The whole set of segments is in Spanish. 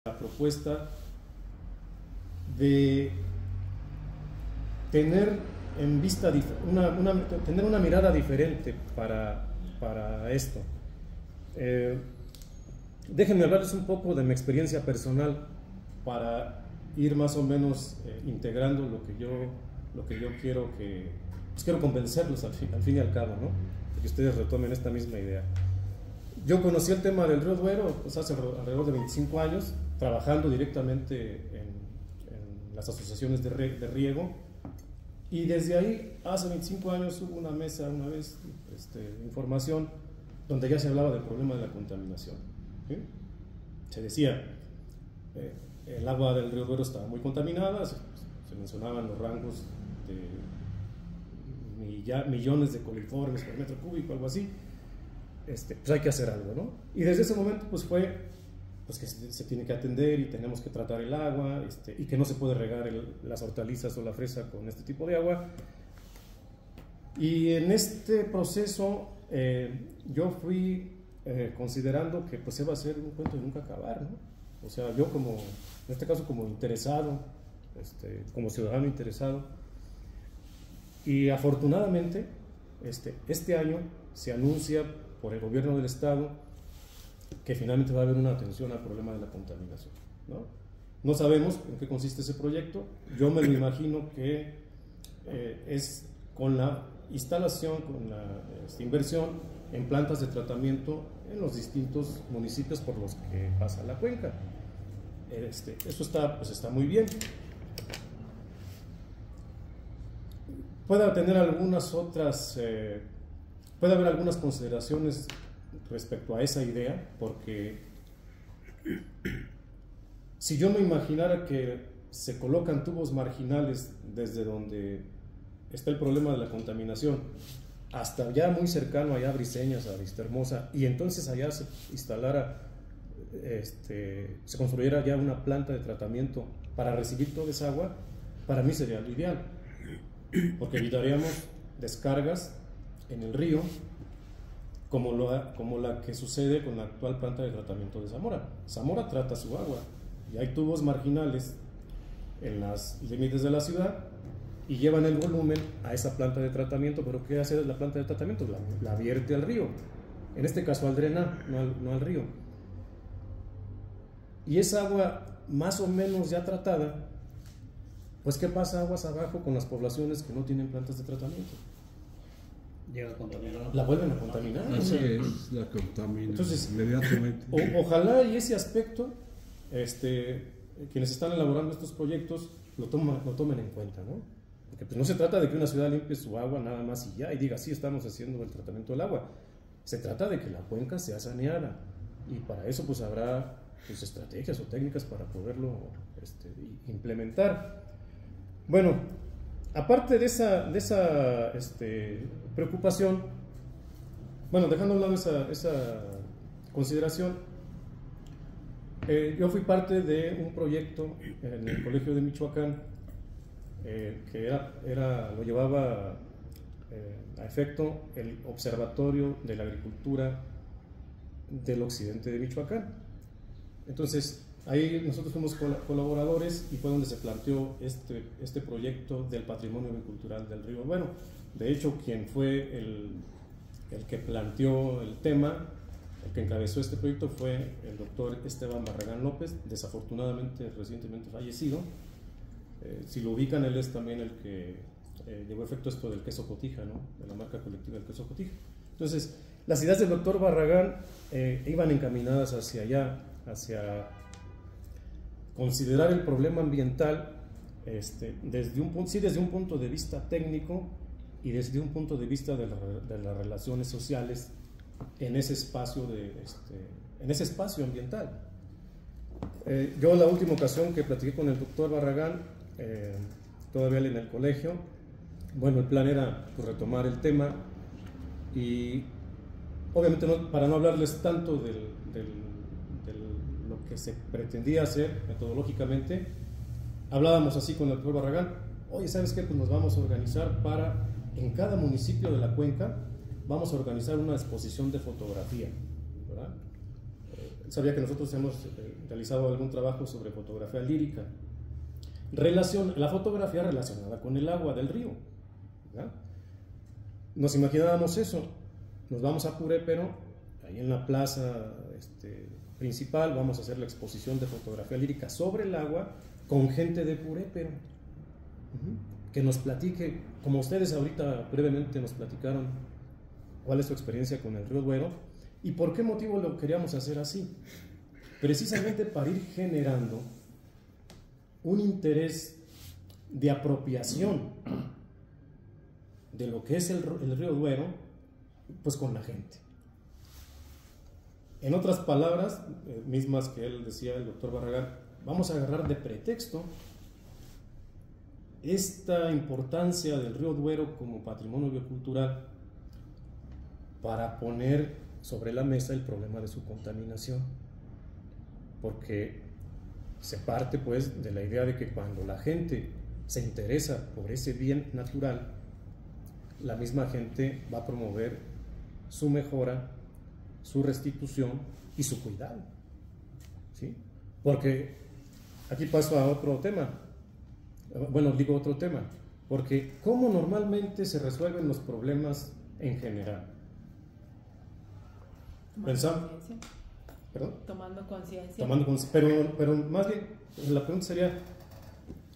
la propuesta de tener en vista tener una mirada diferente para esto. Déjenme hablarles un poco de mi experiencia personal para ir más o menos integrando lo que yo quiero pues quiero convencerlos al fin y al cabo, ¿no? De que ustedes retomen esta misma idea. Yo conocí el tema del río Duero pues hace alrededor de 25 años, trabajando directamente en las asociaciones de riego, y desde ahí, hace 25 años, hubo una mesa, una vez, información, donde ya se hablaba del problema de la contaminación. ¿Sí? Se decía, el agua del río Duero estaba muy contaminada, se mencionaban los rangos de millones de coliformes por metro cúbico, algo así. Pues hay que hacer algo, ¿no? Y desde ese momento pues fue pues que se tiene que atender y tenemos que tratar el agua, y que no se puede regar las hortalizas o la fresa con este tipo de agua. Y en este proceso yo fui considerando que pues iba a ser un cuento de nunca acabar, ¿no? O sea, yo como, en este caso como interesado, como ciudadano interesado, y afortunadamente este año se anuncia por el gobierno del estado que finalmente va a haber una atención al problema de la contaminación, ¿no? No sabemos en qué consiste ese proyecto. Yo me lo imagino que es con la instalación, con la inversión en plantas de tratamiento en los distintos municipios por los que pasa la cuenca. Eso está muy bien. Puede haber algunas consideraciones respecto a esa idea, porque si yo me imaginara que se colocan tubos marginales desde donde está el problema de la contaminación hasta ya muy cercano allá a Briseñas, a Vistahermosa, y entonces allá se instalara, se construyera ya una planta de tratamiento para recibir toda esa agua, para mí sería lo ideal, porque evitaríamos descargas en el río como la que sucede con la actual planta de tratamiento de Zamora. Zamora trata su agua y hay tubos marginales en los límites de la ciudad y llevan el volumen a esa planta de tratamiento, pero ¿qué hace la planta de tratamiento? La vierte al río, en este caso al drenar, no al río. Y esa agua más o menos ya tratada, pues ¿qué pasa aguas abajo con las poblaciones que no tienen plantas de tratamiento? Llega a contaminar. La vuelven a contaminar. Así es, la contamina. Entonces, inmediatamente. Ojalá y ese aspecto, quienes están elaborando estos proyectos lo tomen en cuenta, ¿no? Porque pues no se trata de que una ciudad limpie su agua nada más y ya, y diga, sí, estamos haciendo el tratamiento del agua. Se trata de que la cuenca sea saneada, y para eso pues habrá pues, estrategias o técnicas para poderlo implementar. Bueno, aparte de esa preocupación, bueno, dejando a un lado esa consideración, yo fui parte de un proyecto en el Colegio de Michoacán que lo llevaba a efecto el Observatorio de la Agricultura del Occidente de Michoacán. Entonces, ahí nosotros fuimos colaboradores y fue donde se planteó este proyecto del patrimonio cultural del río. Bueno, de hecho, quien fue el que planteó el tema, el que encabezó este proyecto, fue el doctor Esteban Barragán López, desafortunadamente recientemente fallecido. Si lo ubican, él es también el que llevó a efecto esto del queso Cotija, ¿no? De la marca colectiva del queso Cotija. Entonces, las ideas del doctor Barragán iban encaminadas hacia allá, hacia considerar el problema ambiental desde un punto de vista técnico y desde un punto de vista de las relaciones sociales en ese espacio ambiental. Yo la última ocasión que platiqué con el doctor Barragán, todavía en el colegio, bueno, el plan era pues, retomar el tema y obviamente para no hablarles tanto de lo que se pretendía hacer metodológicamente, hablábamos así con el doctor Barragán: oye, ¿sabes qué? Pues nos vamos a organizar en cada municipio de la cuenca, vamos a organizar una exposición de fotografía, ¿verdad? sabía que nosotros hemos realizado algún trabajo sobre fotografía lírica. La fotografía relacionada con el agua del río, ¿verdad? Nos imaginábamos eso. Nos vamos a Purépero, ahí en la plaza principal, vamos a hacer la exposición de fotografía lírica sobre el agua con gente de Purépero. Que nos platique, como ustedes ahorita brevemente nos platicaron, cuál es su experiencia con el río Duero y por qué motivo lo queríamos hacer así. Precisamente para ir generando un interés de apropiación de lo que es el río Duero, pues con la gente. En otras palabras, mismas que él decía, el doctor Barragán, vamos a agarrar de pretexto esta importancia del río Duero como patrimonio biocultural para poner sobre la mesa el problema de su contaminación, porque se parte pues de la idea de que cuando la gente se interesa por ese bien natural, la misma gente va a promover su mejora, su restitución y su cuidado, ¿sí? Porque aquí paso a otro tema, otro tema, porque ¿cómo normalmente se resuelven los problemas en general? Tomando conciencia. Pero más bien, la pregunta sería,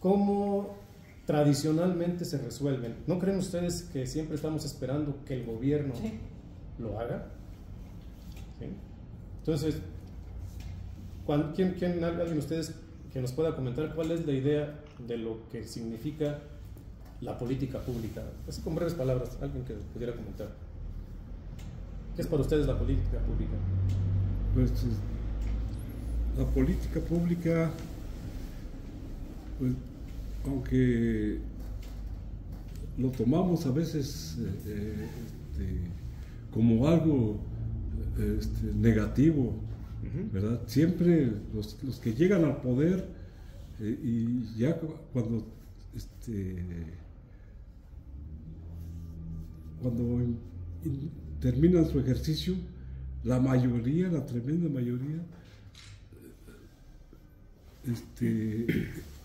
¿cómo tradicionalmente se resuelven? ¿No creen ustedes que siempre estamos esperando que el gobierno lo haga? ¿Sí? Entonces, alguien de ustedes que nos pueda comentar cuál es la idea de lo que significa la política pública? Así con breves palabras, alguien que pudiera comentar. ¿Qué es para ustedes la política pública? Pues la política pública, pues, aunque lo tomamos a veces como algo negativo, ¿verdad? Siempre los que llegan al poder y ya cuando terminan su ejercicio, la tremenda mayoría,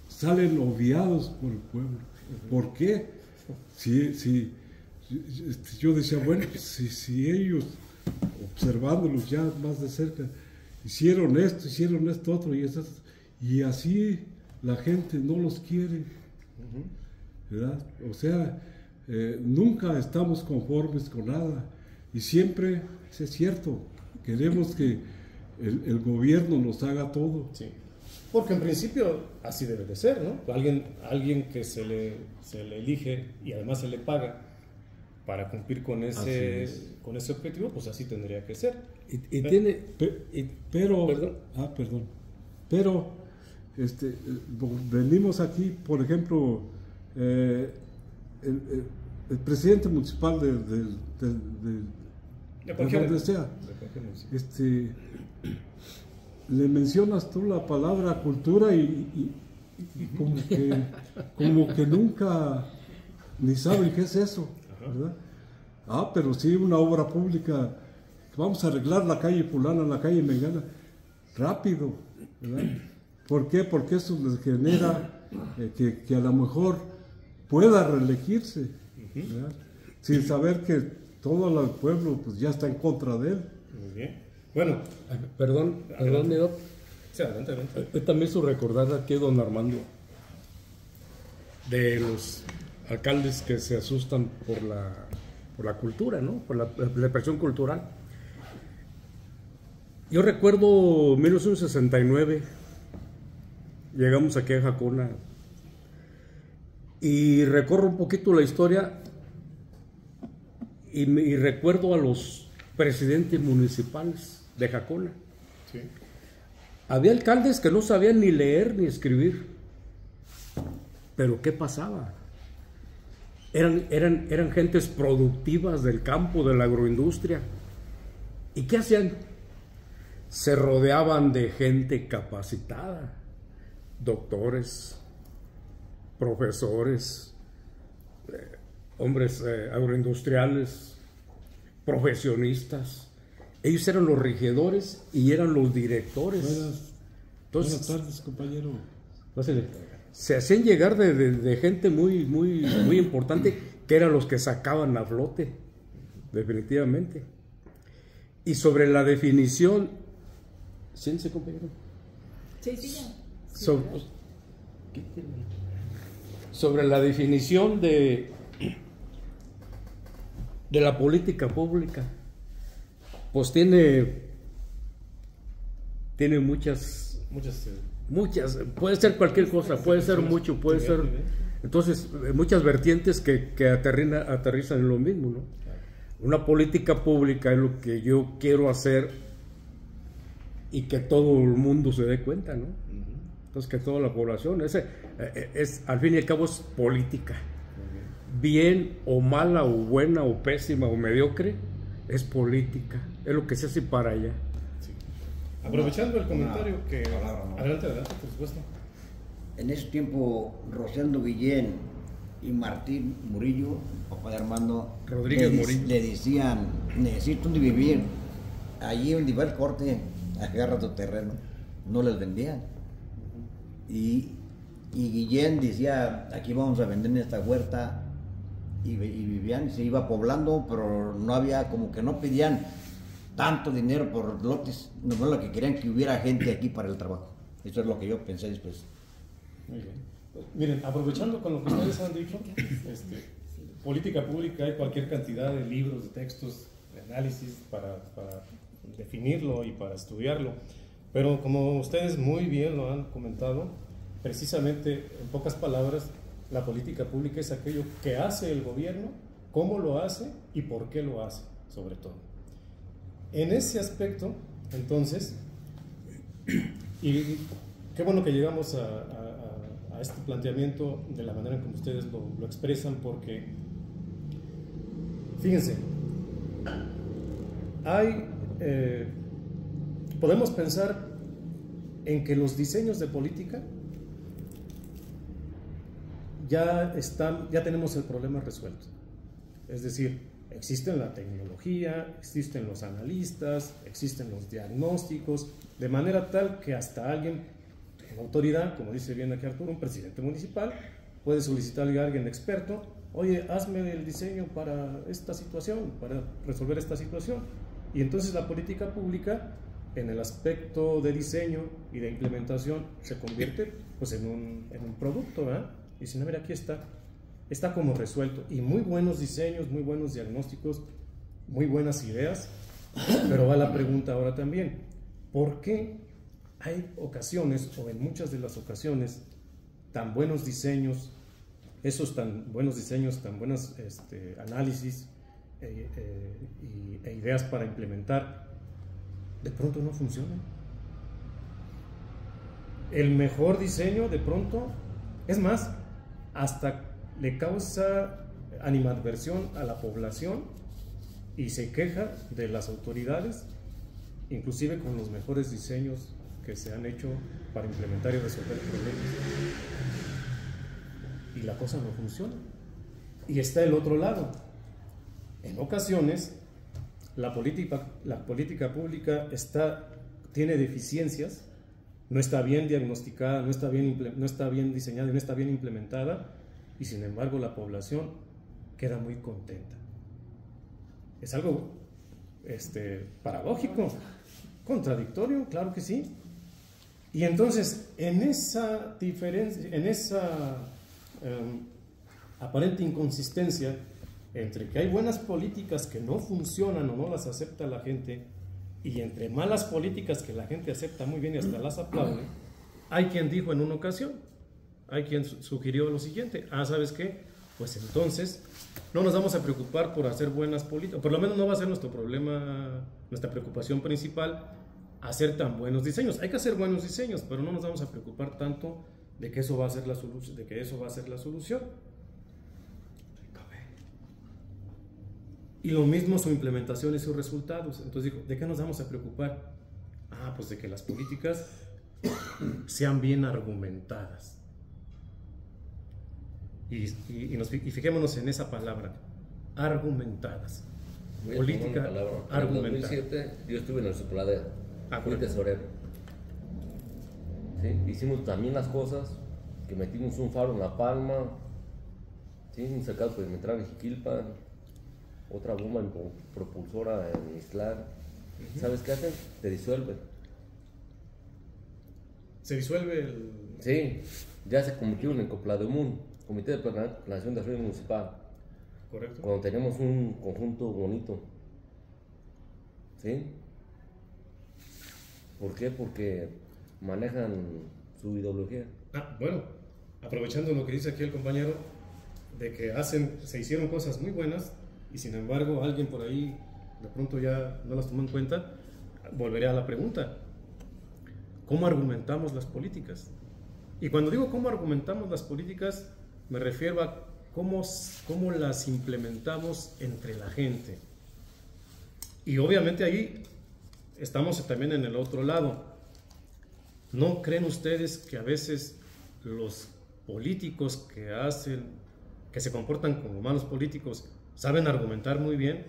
salen odiados por el pueblo. ¿Por qué? Yo decía, bueno, si ellos, observándolos ya más de cerca, hicieron esto otro, y así la gente no los quiere, ¿verdad? O sea, nunca estamos conformes con nada, y siempre, es cierto, queremos que el gobierno nos haga todo. Sí. Porque en principio así debe de ser, ¿no? Alguien que se le elige y además se le paga para cumplir con ese objetivo, pues así tendría que ser. Pero venimos aquí, por ejemplo, el presidente municipal de donde sea, le mencionas tú la palabra cultura y como que nunca ni saben qué es eso, ¿verdad? Pero sí una obra pública, vamos a arreglar la calle fulana, la calle mengana, rápido, ¿verdad? ¿Por qué? Porque eso les genera que a lo mejor pueda reelegirse, ¿verdad? Sin saber que todo el pueblo pues ya está en contra de él. Muy bien. Bueno, perdón, mi doc. Sí, adelante. También su recordar aquí, don Armando, de los alcaldes que se asustan por la cultura, ¿no? Por la expresión cultural. Yo recuerdo 1969, llegamos aquí a Jacona y recorro un poquito la historia y recuerdo a los presidentes municipales de Jacona. Sí. Había alcaldes que no sabían ni leer ni escribir. Pero ¿qué pasaba? Eran gentes productivas del campo, de la agroindustria. ¿Y qué hacían? Se rodeaban de gente capacitada, doctores, profesores, hombres agroindustriales, profesionistas, Ellos eran los regidores y eran los directores. Buenas tardes, compañero. Se hacían llegar de gente muy importante, que eran los que sacaban a flote, definitivamente. Y sobre la definición, ¿siéntese, compañero? Sí, ya. Sobre la definición de la política pública, pues tiene muchas, puede ser cualquier cosa, puede ser mucho, puede ser, entonces muchas vertientes que aterrizan en lo mismo, ¿no? Una política pública es lo que yo quiero hacer y que todo el mundo se dé cuenta, ¿no? Entonces, que toda la población, al fin y al cabo es política. Bien o mala o buena o pésima o mediocre, es política. Es lo que se hace para allá. Sí. Aprovechando el comentario que... Adelante, por supuesto. En ese tiempo, Rosendo Guillén y Martín Murillo, papá de Armando Rodríguez Murillo, le decían: necesito donde vivir. Allí donde va el corte, agarra tu terreno. No les vendían. Y Guillén decía: aquí vamos a vender en esta huerta, y vivían y se iba poblando, pero no había, como que no pedían tanto dinero por lotes, no es lo que querían, que hubiera gente aquí para el trabajo. Eso es lo que yo pensé después. Muy bien. Pues, miren, aprovechando con lo que ustedes han dicho, política pública, hay cualquier cantidad de libros, de textos, de análisis para definirlo y para estudiarlo. Pero como ustedes muy bien lo han comentado, precisamente, en pocas palabras, la política pública es aquello que hace el gobierno, cómo lo hace y por qué lo hace, sobre todo. En ese aspecto, entonces, y qué bueno que llegamos a este planteamiento de la manera en que ustedes lo expresan, porque, fíjense, podemos pensar en que los diseños de política ya tenemos el problema resuelto. Es decir, existen la tecnología, existen los analistas, existen los diagnósticos, de manera tal que hasta alguien en autoridad, como dice bien aquí Arturo, un presidente municipal, puede solicitarle a alguien experto: oye, hazme el diseño para esta situación, para resolver esta situación. Y entonces la política pública, en el aspecto de diseño y de implementación, se convierte pues en un producto, ¿verdad? Y si no, mira, aquí está como resuelto. Y muy buenos diseños, muy buenos diagnósticos, muy buenas ideas. Pero va la pregunta ahora también: ¿por qué hay ocasiones, o en muchas de las ocasiones, tan buenos diseños, tan buenos análisis e ideas para implementar, de pronto no funcionan? El mejor diseño, de pronto, es más, hasta le causa animadversión a la población y se queja de las autoridades, inclusive con los mejores diseños que se han hecho para implementar y resolver problemas. Y la cosa no funciona. Y está el otro lado. En ocasiones, la política pública tiene deficiencias, no está bien diagnosticada, no está bien diseñada y no está bien implementada, y sin embargo la población queda muy contenta. Es algo paradójico, contradictorio, claro que sí. Y entonces, en esa diferencia, en esa aparente inconsistencia entre que hay buenas políticas que no funcionan o no las acepta la gente, y entre malas políticas que la gente acepta muy bien y hasta las aplaude, hay quien dijo en una ocasión, hay quien sugirió lo siguiente: ¿sabes qué? Pues entonces no nos vamos a preocupar por hacer buenas políticas, por lo menos no va a ser nuestro problema, nuestra preocupación principal, hacer tan buenos diseños. Hay que hacer buenos diseños, pero no nos vamos a preocupar tanto de que eso va a ser la solución, Y lo mismo su implementación y sus resultados. Entonces dijo: ¿de qué nos vamos a preocupar? Pues de que las políticas sean bien argumentadas. Y fijémonos en esa palabra, argumentadas. política argumental. En 2007 yo estuve en el Socoladero, fui tesorero. ¿Sí? Hicimos también las cosas, que metimos un faro en La Palma, ¿sí? Un cercado perimetral en Jiquilpan, otra bomba propulsora en Ixtlán. ¿Sabes qué hacen? Te disuelven. ¿Se disuelve el...? Sí, ya se convirtieron en Coplademun, Comité de Planación de Desarrollo Municipal. Correcto. Cuando tenemos un conjunto bonito. ¿Sí? ¿Por qué? Porque manejan su ideología. Bueno, aprovechando lo que dice aquí el compañero, de que se hicieron cosas muy buenas y sin embargo alguien por ahí de pronto ya no las tomó en cuenta, volveré a la pregunta: ¿cómo argumentamos las políticas? Y cuando digo cómo argumentamos las políticas, me refiero a cómo las implementamos entre la gente. Y obviamente ahí estamos también en el otro lado. ¿No creen ustedes que a veces los políticos que se comportan como malos políticos, saben argumentar muy bien?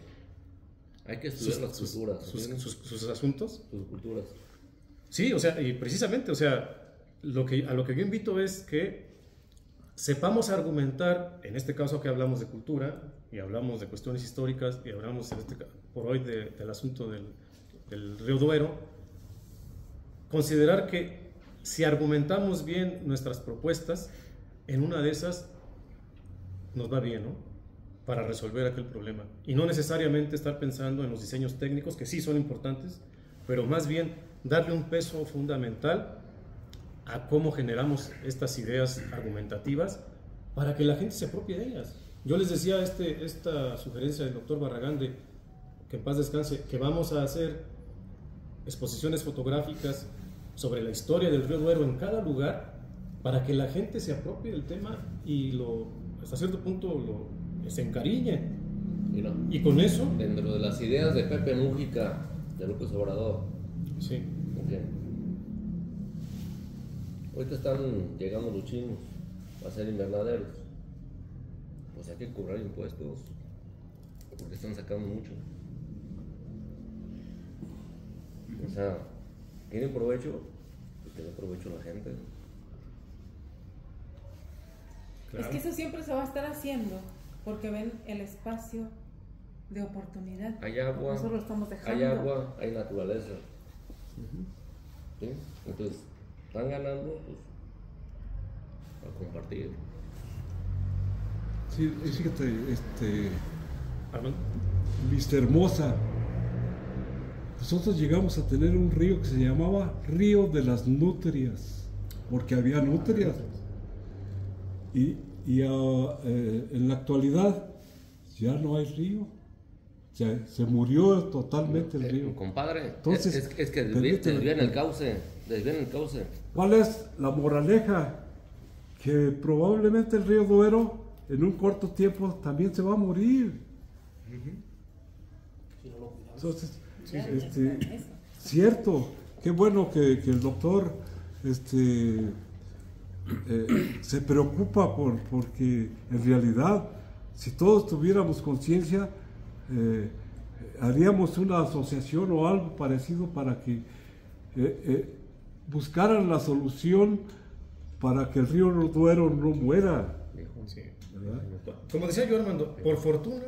Hay que estudiar las culturas. Sus asuntos. Sus culturas. Sí, o sea, y precisamente, o sea, a lo que yo invito es que sepamos argumentar, en este caso que hablamos de cultura, y hablamos de cuestiones históricas, y hablamos por hoy del asunto del río Duero, considerar que si argumentamos bien nuestras propuestas, en una de esas nos va bien, ¿no? Para resolver aquel problema. Y no necesariamente estar pensando en los diseños técnicos, que sí son importantes, pero más bien darle un peso fundamental a cómo generamos estas ideas argumentativas para que la gente se apropie de ellas. Yo les decía esta sugerencia del doctor Barragán, que en paz descanse, que vamos a hacer exposiciones fotográficas sobre la historia del río Duero en cada lugar para que la gente se apropie del tema y hasta cierto punto se encariñe. Y con eso... Dentro de las ideas de Pepe Mújica, de López Obrador. Sí. Okay. Ahorita están llegando los chinos a hacer invernaderos. Pues hay que cobrar impuestos porque están sacando mucho. O sea, ¿tienen provecho? Pues que dé provecho a la gente. Claro. Es que eso siempre se va a estar haciendo porque ven el espacio de oportunidad. Hay agua, nosotros lo estamos dejando. Hay agua, hay naturaleza. ¿Sí? Entonces, están ganando, pues, a compartir. Sí, fíjate, Vista Hermosa. Nosotros llegamos a tener un río que se llamaba Río de las Nutrias, porque había nutrias. Y en la actualidad ya no hay río. Se murió totalmente el río. Compadre, entonces, es que desvían el cauce. ¿Cuál es la moraleja? Que probablemente el río Duero en un corto tiempo también se va a morir. Entonces, cierto, qué bueno que el doctor se preocupa porque en realidad, si todos tuviéramos conciencia, haríamos una asociación o algo parecido para que buscaran la solución para que el río Duero no muera. Sí. Como decía yo, Armando, por fortuna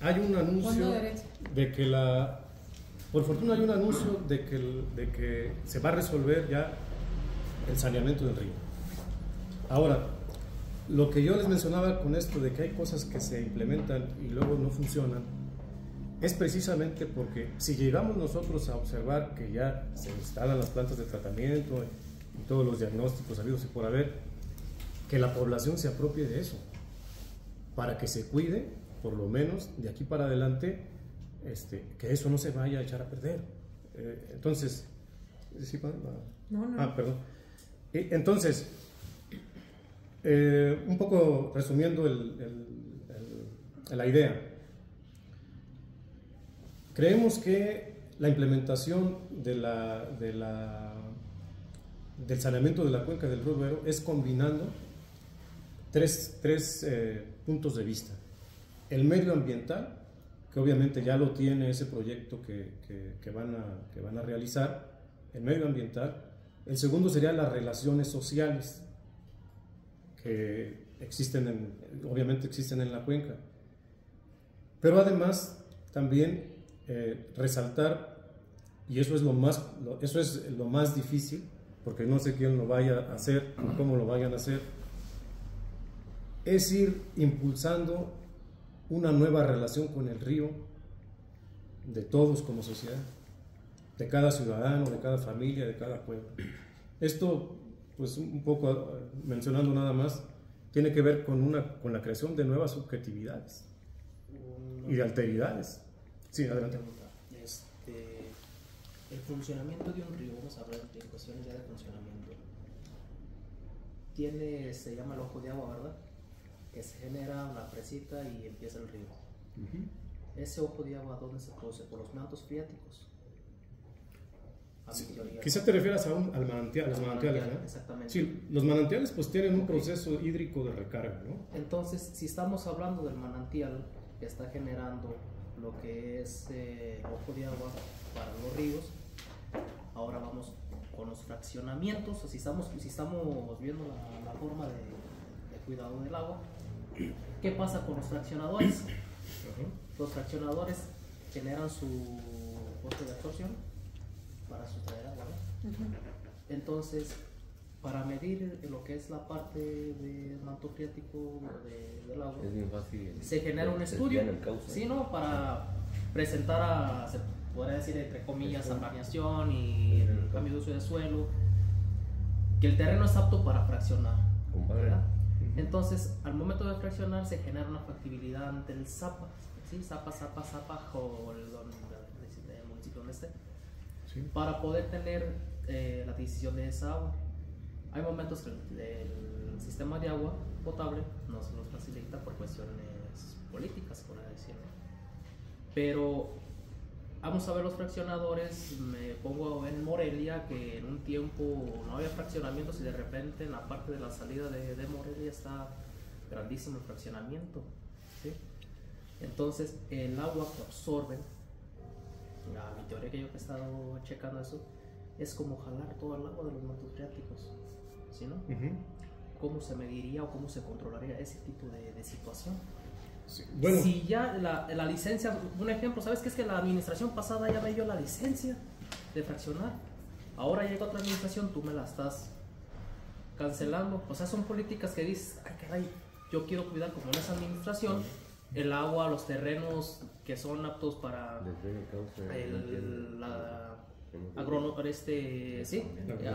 hay un anuncio de que de que se va a resolver ya el saneamiento del río. Ahora, lo que yo les mencionaba con esto de que hay cosas que se implementan y luego no funcionan, es precisamente porque si llegamos nosotros a observar que ya se instalan las plantas de tratamiento y todos los diagnósticos habidos y por haber, que la población se apropie de eso, para que se cuide, por lo menos de aquí para adelante, que eso no se vaya a echar a perder. Entonces, ¿sí, no. Perdón. Entonces, un poco resumiendo la idea, creemos que la implementación del saneamiento de la cuenca del río Duero es combinando tres puntos de vista: el medioambiental, que obviamente ya lo tiene ese proyecto que van a realizar, el medioambiental. El segundo sería las relaciones sociales que obviamente existen en la cuenca. Pero además también resaltar, y eso es lo más difícil, porque no sé quién lo vaya a hacer, cómo lo vayan a hacer, es ir impulsando una nueva relación con el río de todos como sociedad, de cada ciudadano, de cada familia, de cada pueblo. Esto, pues un poco mencionando nada más, tiene que ver con la creación de nuevas subjetividades y de alteridades. Sí, adelante. El funcionamiento de un río, vamos a hablar de cuestiones ya de funcionamiento, se llama el ojo de agua, ¿verdad? Que se genera una presita y empieza el río. Ese ojo de agua, ¿dónde se produce? Por los mantos freáticos. Sí, quizá te refieras a los manantiales, ¿no? Exactamente. Sí, los manantiales pues tienen un proceso hídrico de recarga, ¿no? Entonces, si estamos hablando del manantial que está generando lo que es ojo de agua para los ríos, ahora vamos con los fraccionamientos. Si estamos viendo la forma de cuidado del agua, ¿qué pasa con los fraccionadores? Los fraccionadores generan su coste de absorción para sustraer agua, ¿no? Entonces, para medir lo que es la parte del manto freático del agua, es bien fácil, se genera un estudio, ¿sí, no? Para presentar se podría decir entre comillas, apareación y el cambio de uso de suelo, que el terreno es apto para fraccionar, ¿verdad? Entonces, al momento de fraccionar se genera una factibilidad ante el ZAPA, ¿sí? ZAPA, o el municipio donde esté, ¿sí? Para poder tener la adquisición de esa agua. Hay momentos que el sistema de agua potable no se nos facilita por cuestiones políticas, por decirlo. Pero vamos a ver los fraccionadores. Me pongo en Morelia, que en un tiempo no había fraccionamientos y de repente en la parte de la salida de Morelia está grandísimo el fraccionamiento, ¿sí? Entonces el agua que absorben, mi teoría que yo he estado checando eso, es como jalar todo el agua de los mantos freáticos, ¿sí, no? ¿Cómo se mediría o cómo se controlaría ese tipo de situación? Sí, bueno. Si ya la licencia, un ejemplo, ¿sabes qué? Es que la administración pasada ya me dio la licencia de fraccionar. Ahora llega otra administración, tú me la estás cancelando. O sea, son políticas que dices, ay, caray, yo quiero cuidar como en esa administración el agua, los terrenos que son aptos para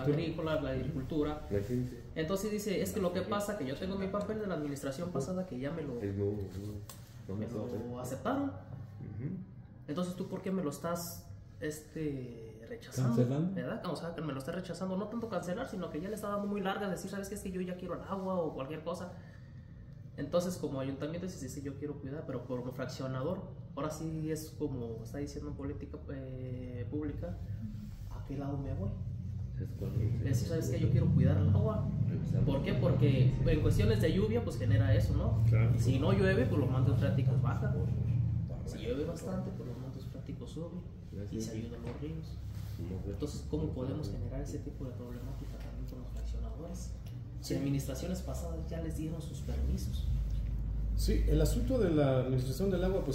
agrícola, la agricultura. Entonces dice, es que lo que pasa que yo tengo mi papel de la administración pasada que ya me lo aceptaron. Entonces tú, ¿por qué me lo estás rechazando? ¿Cancelando? ¿Verdad? O sea, que me lo estás rechazando, no tanto cancelar, sino que ya le está dando muy larga, decir, ¿sabes qué? Es que yo ya quiero el agua o cualquier cosa. Entonces, como ayuntamiento, se dice, yo quiero cuidar, pero como fraccionador, ahora sí es como está diciendo en política pública, ¿a qué lado me voy? Es, ¿sabes qué? Yo quiero cuidar el agua. ¿Por qué? Porque en cuestiones de lluvia, pues genera eso, ¿no? Claro. Si no llueve, pues los mantos freáticos bajan. Si llueve bastante, pues los mantos freáticos suben y se ayudan los ríos. Entonces, ¿cómo podemos generar ese tipo de problemática también con los fraccionadores? Si administraciones pasadas ya les dieron sus permisos. Sí, el asunto de la administración del agua, pues